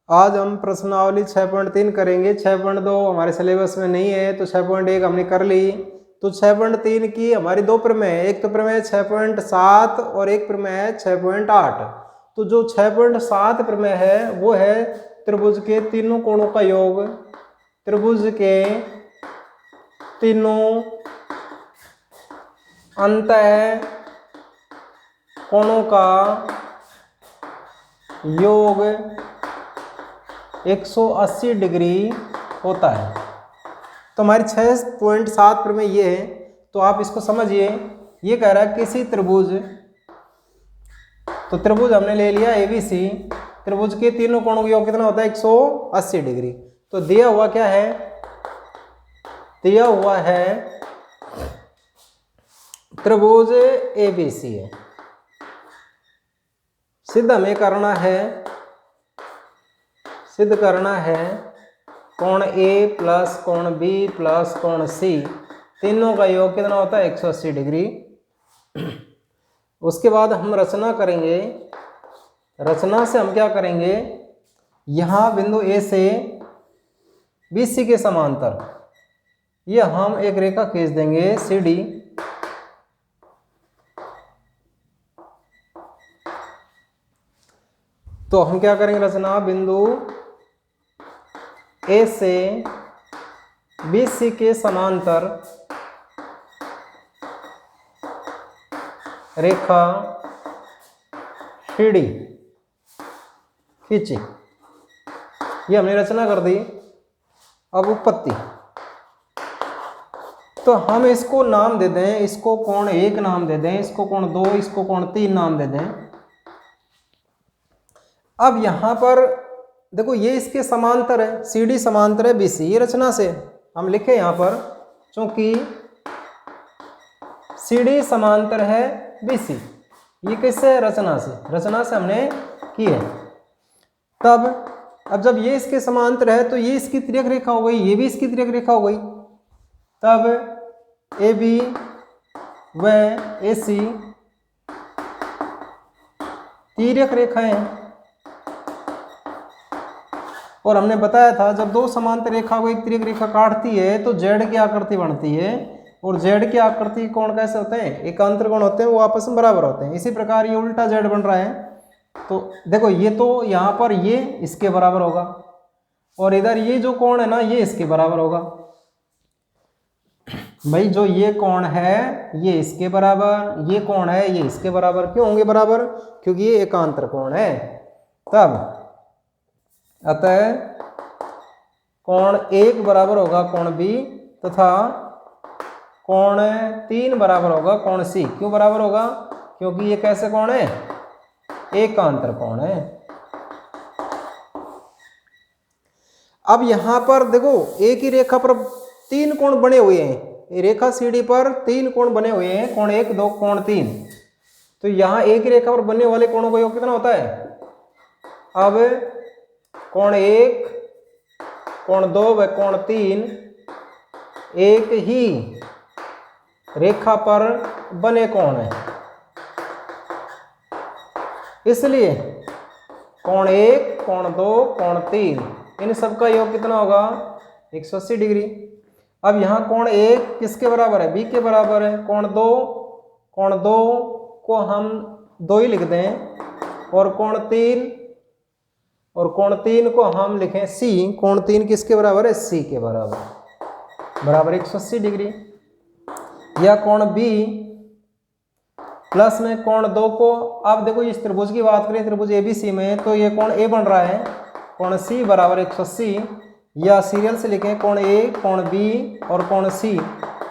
आज हम प्रश्नावली 6.3 करेंगे। 6.2 हमारे सिलेबस में नहीं है, तो 6.1 हमने कर ली। तो 6.3 की हमारी दो प्रमेय है, एक तो प्रमेय 6.7 और एक प्रमेय है 6.8। तो जो 6.7 प्रमेय है वो है त्रिभुज के तीनों कोणों का योग, त्रिभुज के तीनों अंतः कोणों का योग 180 डिग्री होता है। तो हमारी 6.7 प्रमेय ये है। तो आप इसको समझिए, ये कह रहा है किसी त्रिभुज, तो त्रिभुज हमने ले लिया ABC, त्रिभुज के तीनों कोणों का योग कितना होता है 180 डिग्री। तो दिया हुआ क्या है, दिया हुआ है त्रिभुज ABC है। सिद्ध हमें करना है, सिद्ध करना है कोण A प्लस कोण B प्लस कोण C तीनों का योग कितना होता है 180 डिग्री। उसके बाद हम रचना करेंगे। रचना से हम क्या करेंगे, यहाँ बिंदु A से BC के समांतर ये हम एक रेखा खींच देंगे CD, तो हम क्या करेंगे, रचना बिंदु A से BC के समांतर रेखा CD खींची, ये हमने रचना कर दी। अब उत्पत्ति, तो हम इसको नाम दे दें, इसको कोण 1 नाम दे दें, इसको कोण 2, इसको कोण 3 नाम दे दें। अब यहां पर देखो ये इसके समांतर है, CD समांतर है BC, ये रचना से हम लिखे यहां पर, क्योंकि CD समांतर है BC, ये किससे, रचना से, रचना से हमने की है। तब अब जब ये इसके समांतर है तो ये इसकी तिर्यक रेखा हो गई, ये भी इसकी तिर्यक रेखा हो गई। तब AB व AC तिर्यक रेखाएं हैं। और हमने बताया था जब दो समांतर रेखा को एक तिर्यक रेखा काटती है तो Z की आकृति बनती है, और Z की आकृति कोण कैसे होते हैं, एकांतर कोण होते हैं, वो आपस में बराबर होते हैं। इसी प्रकार ये उल्टा Z बन रहा है। तो देखो ये तो यहाँ पर ये इसके बराबर होगा, और इधर ये जो कोण है ना ये इसके बराबर होगा। भाई जो ये कोण है ये इसके बराबर, ये कोण है ये इसके बराबर। क्यों होंगे बराबर, क्योंकि ये एकांतर कोण है। तब अतः कोण 1 बराबर होगा कोण B, तथा कोण 3 बराबर होगा कोण C। क्यों बराबर होगा, क्योंकि ये कैसे कोण है, एकांतर कोण है। अब यहां पर देखो एक ही रेखा पर 3 कोण बने हुए हैं, रेखा CD पर 3 कोण बने हुए हैं, कोण 1, 2, कोण 3। तो यहां एक ही रेखा पर बनने वाले कोणों का योग कितना होता है। अब कोण 1, कोण 2 व कोण 3 एक ही रेखा पर बने कोण है, इसलिए कोण 1, कोण 2, कोण 3 इन सब का योग कितना होगा 180 डिग्री। अब यहाँ कोण 1 किसके बराबर है, B के बराबर है। कोण 2 को हम 2 ही लिख दें, और कोण 3 को हम लिखें C। कोण 3 किसके बराबर है, C के बराबर, बराबर 180 डिग्री। या कोण B प्लस में कोण 2 को, आप देखो इस त्रिभुज की बात करें, त्रिभुज ABC में, तो ये कोण A बन रहा है, कोण C बराबर 180। या सीरियल से लिखें कोण A, कोण B और कोण C,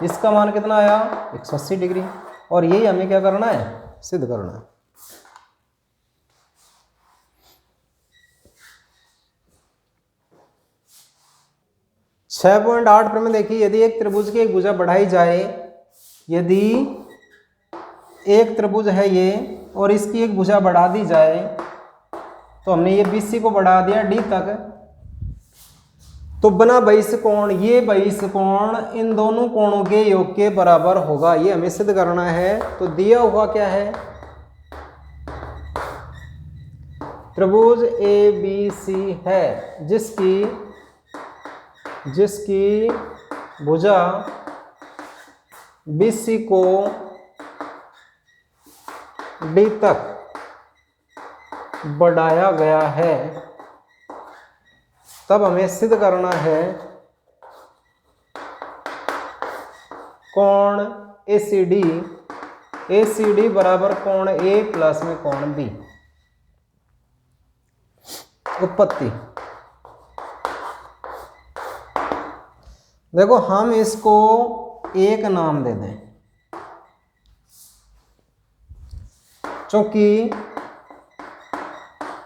इसका मान कितना आया 180 डिग्री। और यही हमें क्या करना है, सिद्ध करना है। छह 6.8 प्रमेय देखिए, यदि एक त्रिभुज की एक भुजा बढ़ाई जाए, यदि एक त्रिभुज है ये और इसकी एक भुजा बढ़ा दी जाए, तो हमने ये BC को बढ़ा दिया D तक, तो बना बहिष कोण, ये बहिष कोण इन दोनों कोणों के योग के बराबर होगा। ये हमें सिद्ध करना है। तो दिया हुआ क्या है, त्रिभुज ए बी सी है जिसकी भुजा BC को D तक बढ़ाया गया है, तब हमें सिद्ध करना है कोण ACD बराबर कोण A प्लस में कोण B। उत्पत्ति देखो, हम इसको एक नाम दे दें, क्योंकि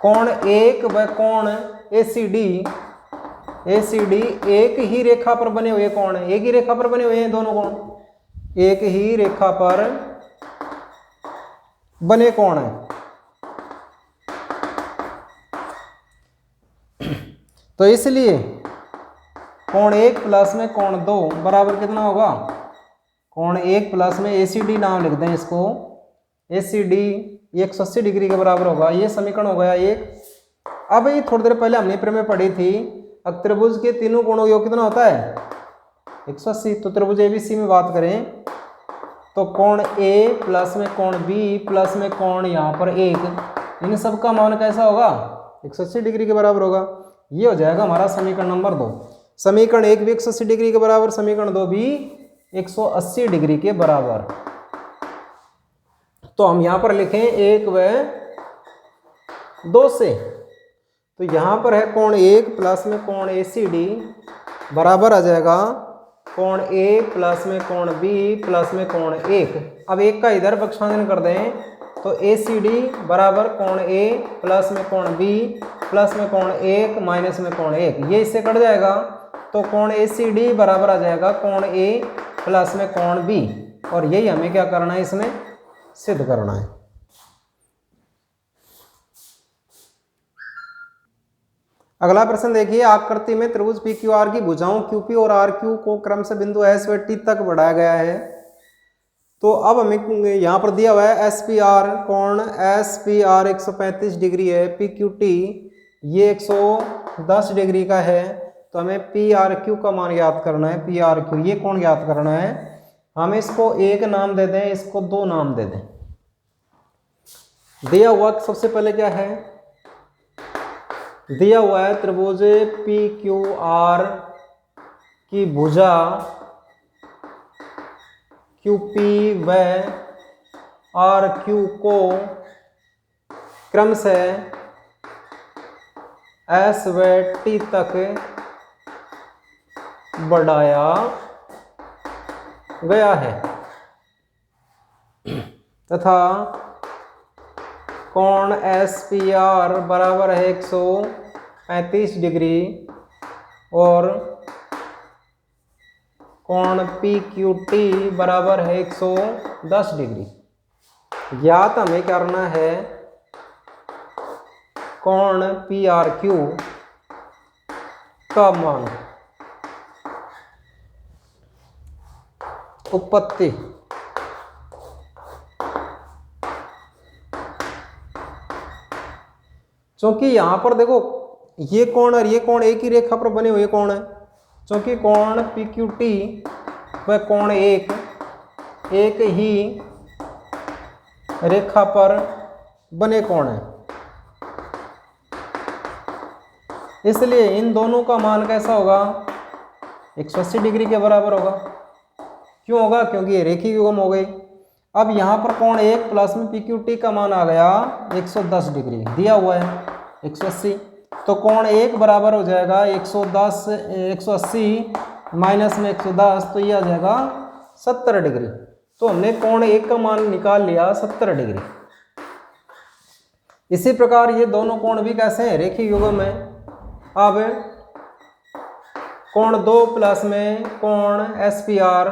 कोण एक व कोण ACD एक ही रेखा पर बने हुए कोण है, एक ही रेखा पर बने हुए हैं दोनों कोण, एक ही रेखा पर बने कोण है। तो इसलिए कोण एक प्लस में कोण दो बराबर कितना होगा, कोण एक प्लस में ACD नाम लिख दें इसको, ACD 180 डिग्री के बराबर होगा। ये समीकरण हो गया एक। अब ये थोड़ी देर पहले हमने प्रमेय पढ़ी थी, त्रिभुज के तीनों कोणों का योग कितना होता है 180। तो त्रिभुज ABC में बात करें तो कोण A प्लस में कोण B प्लस में कोण यहाँ पर एक, इन सब का मान कैसा होगा 180 डिग्री के बराबर होगा। ये हो जाएगा हमारा समीकरण नंबर 2। समीकरण 1 भी 180 डिग्री के बराबर, समीकरण 2 भी 180 डिग्री के बराबर। तो हम यहां पर लिखें 1 व 2 से, तो यहां पर है कोण 1 प्लस में कोण ACD बराबर आ जाएगा कोण A प्लस में कोण B प्लस में कोण 1। अब 1 का इधर पक्षांतरण कर दें तो ACD बराबर कोण A प्लस में कोण B प्लस में कोण 1 माइनस में कोण 1, ये इससे कट जाएगा। तो कोण ACD बराबर आ जाएगा कोण A प्लस में कोण B, और यही हमें क्या करना है, इसमें सिद्ध करना है। अगला प्रश्न देखिए, आकृति में त्रिभुज PQR की भुजाओं QP और RQ को क्रम से बिंदु S व T तक बढ़ाया गया है। तो अब हमें यहाँ पर दिया हुआ है SPR, कोण SPR 135 डिग्री है, PQT ये 110 डिग्री का है। तो हमें PRQ का मान याद करना है, PRQ ये कोण याद करना है। हम इसको एक नाम दे दें, इसको दो नाम दे दें। दिया हुआ सबसे पहले क्या है, दिया हुआ है त्रिभुज PQR की भुजा QP व RQ को क्रम से S व T तक बढ़ाया गया है तथा कोण SPR बराबर है 135 डिग्री और कोण PQT बराबर है 110 डिग्री। ज्ञात हमें करना है कोण PRQ का मान। उत्पत्ति क्योंकि यहां पर देखो ये कोण और ये कोण एक ही रेखा पर बने हुए कोण है, क्योंकि कोण PQT व कोण एक ही रेखा पर बने कोण है, इसलिए इन दोनों का मान कैसा होगा 180 डिग्री के बराबर होगा। क्यों होगा, क्योंकि ये रेखीय युग्म हो गई। अब यहाँ पर कोण एक प्लस में PQT का मान आ गया 110 डिग्री, दिया हुआ है 180। तो कोण एक बराबर हो जाएगा 180 माइनस में 110, तो ये आ जाएगा 70 डिग्री। तो हमने कोण एक का मान निकाल लिया 70 डिग्री। इसी प्रकार ये दोनों कोण भी कैसे हैं, रेखीय युग्म है। अब कोण 2 प्लस में कोण SPR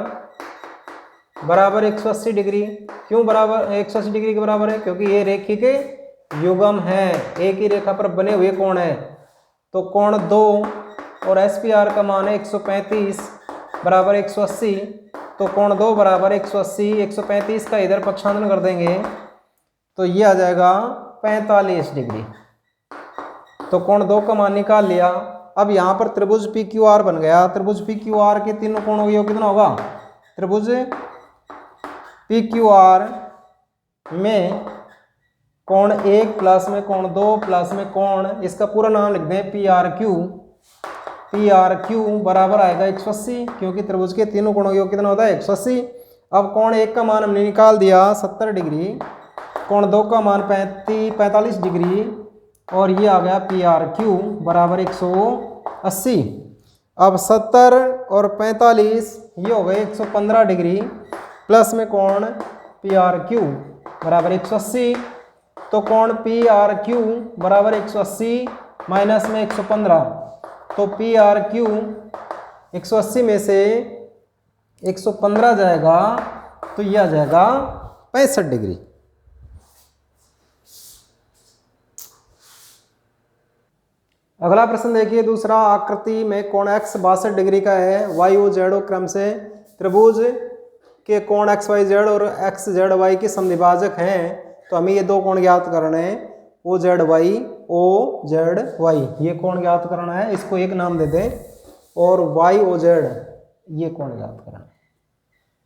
बराबर 180 डिग्री। क्यों बराबर 180 डिग्री के बराबर है, क्योंकि ये रेखिक युग्म है, एक ही रेखा पर बने हुए कोण है। तो कोण 2 और SPR का मान है 135 बराबर 180। तो कोण 2 बराबर 180, 135 का इधर पक्षांतरण कर देंगे तो ये आ जाएगा 45 डिग्री। तो कोण 2 का मान निकाल लिया। अब यहाँ पर त्रिभुज पी क्यू आर बन गया। त्रिभुज पी क्यू आर के तीनों कोण हो कितना होगा? त्रिभुज पी क्यू आर में कोण 1 प्लस में कोण 2 प्लस में कोण, इसका पूरा नाम लिख दें P R Q. P R Q बराबर आएगा 180, क्योंकि त्रिभुज के तीनों कोणों का कितना होता है? 180। अब कोण 1 का मान हमने निकाल दिया 70 डिग्री, कोण 2 का मान 45 डिग्री, और ये आ गया पी आर क्यू बराबर 180। अब 70 और 45 ये हो गए 115 डिग्री, प्लस में कोण पी आर क्यू बराबर 180। तो कोण पी आर क्यू बराबर 180 माइनस में 115, तो पी आर क्यू 180 में से 115 जाएगा तो यह आ जाएगा 65 डिग्री। अगला प्रश्न देखिए दूसरा, आकृति में कोण x 62 डिग्री का है, y o z o क्रम से त्रिभुज के कोण x y z और x z y के समद्विभाजक हैं। तो हमें ये दो कोण ज्ञात करने हैं, o z y ये कोण ज्ञात करना है, इसको एक नाम दे दें, और y o z ये कोण ज्ञात करना है,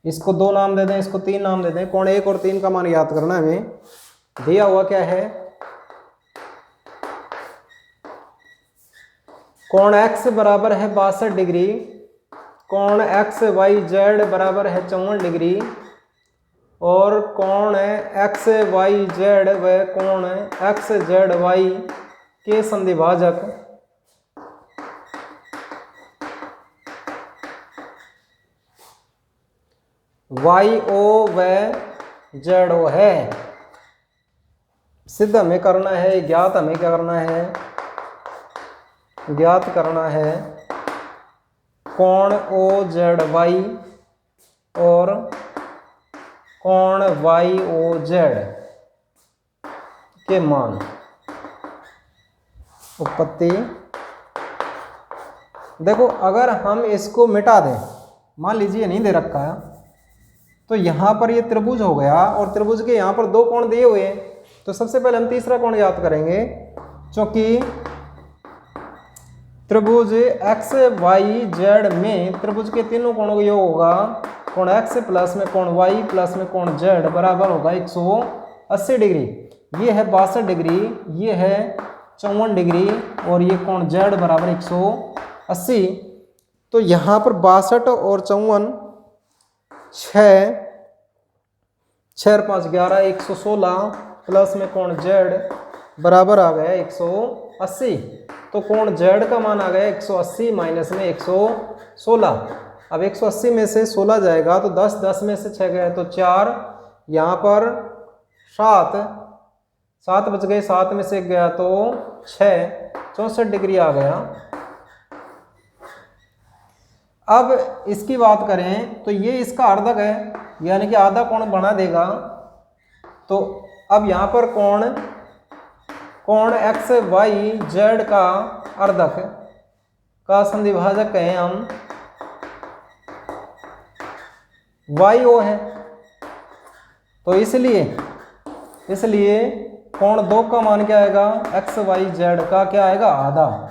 इसको 2 नाम दे दें, इसको 3 नाम दे दें। कोण 1 और 3 का मान ज्ञात करना है हमें। दिया हुआ क्या है? कोण x बराबर है 62 डिग्री, कोण x y z बराबर है 54 डिग्री, और कोण x y z व कोण x z y के समद्विभाजक y o व z o है। सिद्ध हमें करना है, ज्ञात हमें क्या करना है? ज्ञात करना है कोण ओ जेड वाई और कोण वाई ओ जेड के मान। उत्पत्ति देखो, अगर हम इसको मिटा दें, मान लीजिए नहीं दे रखा है, तो यहां पर ये त्रिभुज हो गया और त्रिभुज के यहां पर 2 कोण दिए हुए हैं। तो सबसे पहले हम तीसरा कोण ज्ञात करेंगे, क्योंकि त्रिभुज एक्स वाई जेड में त्रिभुज के तीनों कोणों का योग होगा कोण x प्लस में कोण y प्लस में कोण z बराबर होगा 180 डिग्री। ये है 62 डिग्री, ये है 54 डिग्री, और ये कोण z बराबर 180। तो यहाँ पर 62 और 54 6 5 11 116 प्लस में कोण z बराबर आ गया 180। तो कोण z का मान आ गया 180 माइनस में 116। अब 180 में से 16 जाएगा तो 10, 10 में से 6 गया तो 4, यहाँ पर 7 बच गए, 7 में से गया तो 6, 64 डिग्री आ गया। अब इसकी बात करें तो ये इसका अर्धक है, यानी कि आधा कोण बना देगा। तो अब यहाँ पर कोण एक्स वाई जेड का अर्धक का समद्विभाजक कहें हम वाई ओ है। तो इसलिए कोण 2 का मान क्या आएगा? एक्स वाई जेड का क्या आएगा? आधा।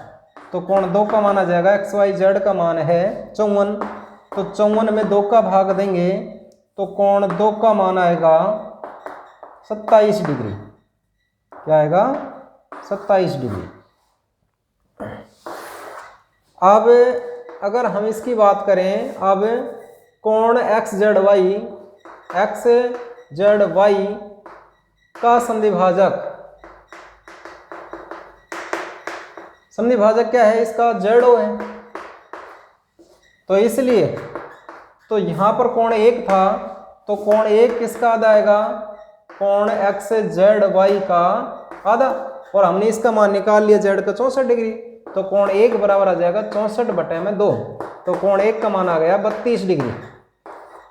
तो कोण 2 का मान आ जाएगा, एक्स वाई जेड का मान है 54, तो 54 में 2 का भाग देंगे तो कोण 2 का मान आएगा 27 डिग्री। क्या आएगा? 27 डिग्री। अब अगर हम इसकी बात करें, अब कोण एक्स जेड वाई का समद्विभाजक क्या है? इसका जेड ओ है। तो इसलिए तो यहां पर कोण 1 था, तो कोण 1 किसका आधा आएगा? कोण एक्स जेड वाई का आधा, और हमने इसका मान निकाल लिया जेड का 64 डिग्री। तो कोण 1 बराबर आ जाएगा 64/2। तो कोण 1 का मान आ गया 32 डिग्री।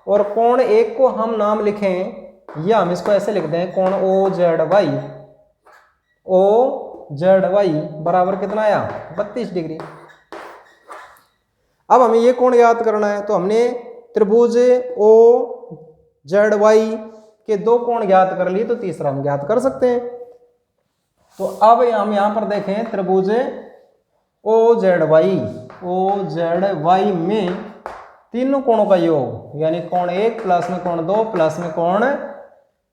और कोण 1 को हम नाम लिखें, या हम इसको ऐसे लिख दें, कोण ओ जेड वाई बराबर कितना आया? 32 डिग्री। अब हमें ये कोण याद करना है, तो हमने त्रिभुज ओ जेड वाई के 2 कोण ज्ञात कर लिए, तो तीसरा हम ज्ञात कर सकते हैं। तो अब हम यहाँ पर देखें त्रिभुज OZY में तीनों कोणों का योग, यानी कोण 1 प्लस में कोण 2 प्लस में कोण,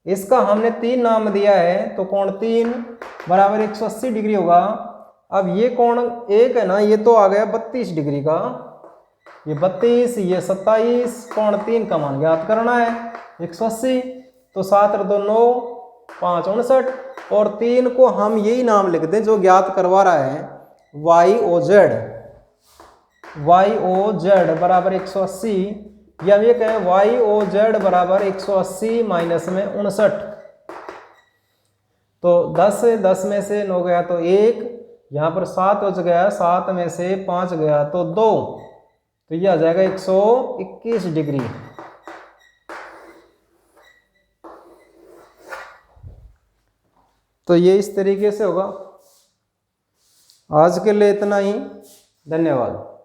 इसका हमने 3 नाम दिया है, तो कोण 3 बराबर 180 डिग्री होगा। अब ये कोण 1 है ना, ये तो आ गया 32 डिग्री का, ये 32, ये 27, कोण 3 का मान ज्ञात करना है 180, तो 7 और 2 9, 5 59, और 3 को हम यही नाम लिख दें जो ज्ञात करवा रहा है, YOZ बराबर 180, या ये कहें YOZ बराबर 180 माइनस में 59, तो 10 में से 9 गया तो 1, यहाँ पर 7 हो गया, 7 में से 5 गया तो 2, तो ये आ जाएगा 121 डिग्री। तो ये इस तरीके से होगा। आज के लिए इतना ही, धन्यवाद।